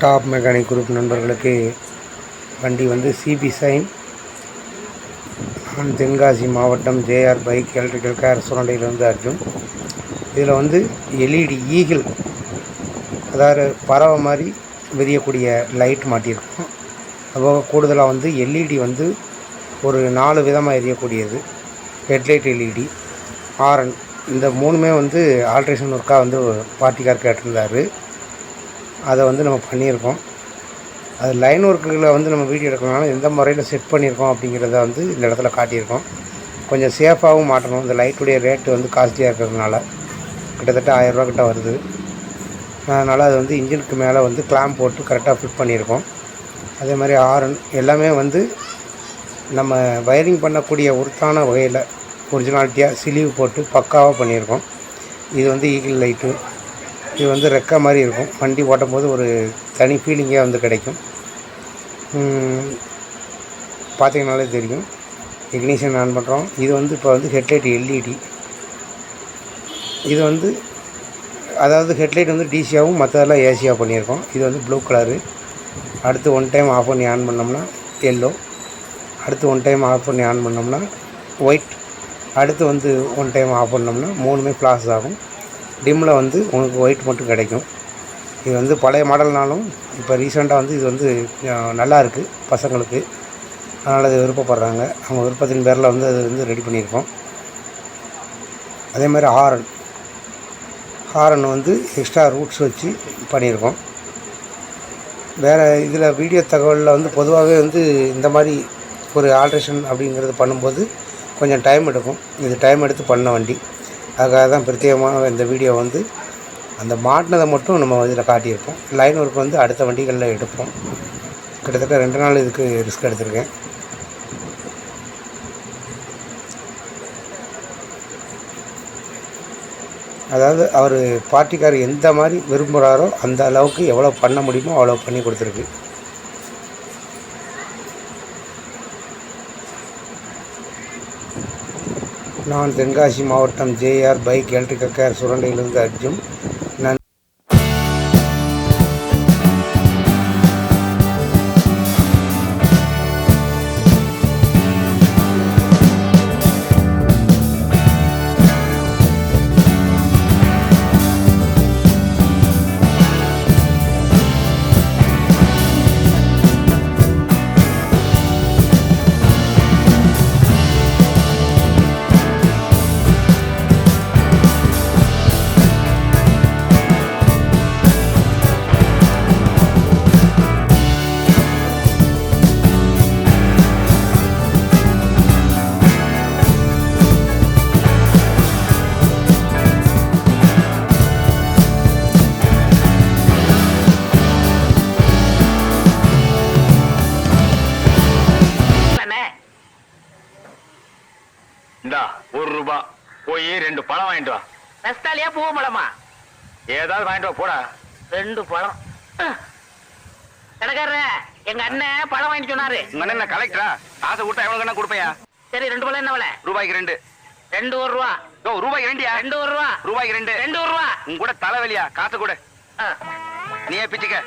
Top mechanic group நண்பர்களுக்கு வண்டி வந்து சிபி சைன் தென்காசி மாவட்டம் ஜேஆர் பைக் எலக்ட்ரிக்கல் கார் சுரண்டையிலிருந்து அர்ஜுன். இதில் வந்து எல்இடி ஈகிள், அதாவது பறவை மாதிரி விரியக்கூடிய லைட் மாட்டியிருக்கும். அதுபோக கூடுதலாக வந்து எல்இடி வந்து ஒரு 4 விதமாக எரியக்கூடியது. ஹெட்லைட் எல்இடி, ஹாரன், இந்த 3மே வந்து ஆல்ட்ரேஷன் ஒர்க்காக வந்து பார்ட்டிக்கார் கேட்டிருந்தார். அதை வந்து நம்ம பண்ணியிருக்கோம். அது லைன் ஒர்க்குகளை வந்து நம்ம வீடியோ எடுக்கணும்னால எந்த முறையில் செட் பண்ணியிருக்கோம் அப்படிங்கிறத வந்து இந்த இடத்துல காட்டியிருக்கோம். கொஞ்சம் சேஃபாகவும் மாட்டணும். இந்த லைட்டுடைய ரேட்டு வந்து காஸ்ட்லியாக இருக்கிறதுனால கிட்டத்தட்ட 1000 ரூபா கிட்ட வருது. அதனால் அது வந்து இன்ஜினுக்கு மேலே வந்து கிளாம்ப் போட்டு கரெக்டாக ஃபிட் பண்ணியிருக்கோம். அதே மாதிரி ஹாரன் எல்லாமே வந்து நம்ம வயரிங் பண்ணக்கூடிய ஒருத்தான வகையில் ஒரிஜினாலிட்டியாக சிலிவு போட்டு பக்காவாக பண்ணியிருக்கோம். இது வந்து ஈகிள் லைட்டு. இது வந்து ரெக்கை மாதிரி இருக்கும். வண்டி ஓட்டும் போது ஒரு தனி ஃபீலிங்கே வந்து கிடைக்கும். பார்த்தீங்கனாலே தெரியும். இக்னிஷன் ஆன் பண்ணுறோம். இது வந்து இப்போ வந்து ஹெட்லைட் எல்இடி. இது வந்து அதாவது ஹெட்லைட் வந்து டிசியாகவும் மற்றதெல்லாம் ஏசியாக பண்ணியிருக்கோம். இது வந்து ப்ளூ கலரு. அடுத்து 1 டைம் ஆஃப் பண்ணி ஆன் பண்ணோம்னா எல்லோ. அடுத்து 1 டைம் ஆஃப் பண்ணி ஆன் பண்ணோம்னா ஒயிட். அடுத்து வந்து 1 டைம் ஆஃப் பண்ணோம்னா 3மே ஃப்ளாஷ் ஆகும். டிம்மில் வந்து உங்களுக்கு ஒயிட் மட்டும் கிடைக்கும். இது வந்து பழைய மாடல்னாலும் இப்போ ரீசெண்டாக வந்து இது வந்து நல்லா இருக்குது பசங்களுக்கு. அதனால் அது விருப்பப்படுறாங்க. அவங்க விருப்பத்தின் பேரில் வந்து அது வந்து ரெடி பண்ணியிருக்கோம். அதே மாதிரி ஹாரன் வந்து எக்ஸ்ட்ரா ரூட்ஸ் வச்சு பண்ணியிருக்கோம். வேறு இதில் வீடியோ தகவலில் வந்து பொதுவாகவே வந்து இந்த மாதிரி ஒரு ஆல்ட்ரேஷன் அப்படிங்கிறது பண்ணும்போது கொஞ்சம் டைம் எடுக்கும். இது டைம் எடுத்து பண்ண வண்டி. அதுக்காக தான் பிரத்யேகமாக இந்த வீடியோ வந்து அந்த மாட்டினதை மட்டும் நம்ம இதில் காட்டியிருப்போம். லைன் ஒர்க் வந்து அடுத்த வண்டிகளில் எடுப்போம். கிட்டத்தட்ட 2 நாள் இதுக்கு ரிஸ்க் எடுத்திருக்கேன். அதாவது அவர் பார்ட்டிக்கார் எந்த மாதிரி விரும்புகிறாரோ அந்த அளவுக்கு எவ்வளோ பண்ண முடியுமோ அவ்வளோ பண்ணி கொடுத்துருக்கு. நான் தென்காசி மாவட்டம் ஜேஆர் பைக் எலக்ட்ரிக்கல் கார் சுரண்டையிலிருந்து அர்ஜுன். இந்தா ₹1 போய் 2 பழம் வாங்கிட்டு வா. ரஸ்தாலியா பூவ பழமா? ஏதாவது வாங்கிட்டு வா போடா. 2 பழம். கடைக்காரரே, எங்க அண்ணன் பழம் வாங்கிட்டு சொன்னாரு. உங்க அண்ணன் என்ன கலெக்டரா? காசை கொடுத்தா எவ்வளவு கண்ணா கொடுப்பையா? சரி 2 பழம் என்ன விலை? ரூபாய்க்கு 2. 2 1 ரூபா. ஓ ரூபாய்க்கு 2யா? 2 1 ரூபா. ரூபாய்க்கு 2. 2 1 ரூபா. உங்க கூட தலைவலியா? காசை கொடு. ஆ. நீயே பிச்சுக்க.